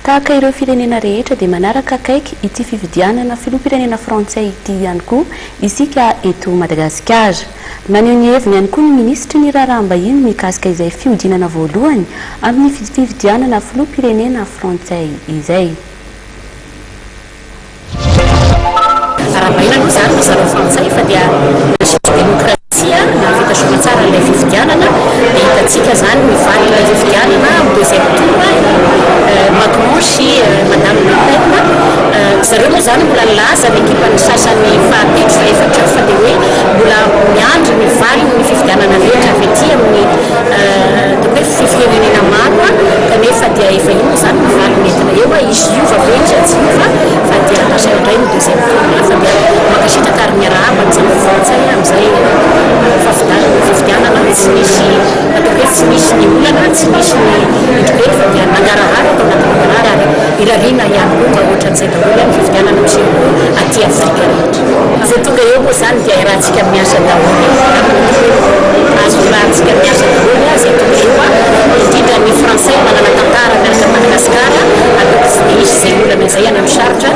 tahaka ireo firenena rehetra dia manaraka akaiky ity fividianana filoham-pirenena frantsay ity ihany koa isika eto Madagasikara. Maneho ny heviny ihany koa ny ministry ny raharaham-bahiny mikasika izay fihodinana voalohany amin'ny fividianana filoham-pirenena frantsay izay. Raha-bahiny aloha zany mazava frantsay fa dia demokrasia na vita soa tsara ilay fividianana dia hitantsika zany mivaly ilay fividianana amin'ny deuxième tour Macron sy Madame Le Pen. Zareo moa zany mbola laza ny ekipany sasany fahatelo fa efatra fa dia hoe mbola miandry mivaly ny fividianana rehetra avy ety amin'ny hoe firenena maro kanefa dia efa ino zany mivaly nentina eo izy iova ve izy tsy iova fa dia lasa indray ny deuxième tour fa dia mankasitraka ary miarahaba zany frantsay amin'izay fahafidarana fividianana tsy misy atao hoe tsy misy ny olana tsy misy ny intribety fa dia nangarahara atao anaty mangarahara ary irariana ihany koa mba ohatran'izay daholo ny fividianana misy aty Afrika rehetra. Izay tonga eo moa zany dia rahantsika miasa daholo azo rahantsika miasa daholo izay tonga eo indrindra ny frantsay manana tantara miaraka Madagasikara aloha tsy misy izay olana izay any amin'ny sarotra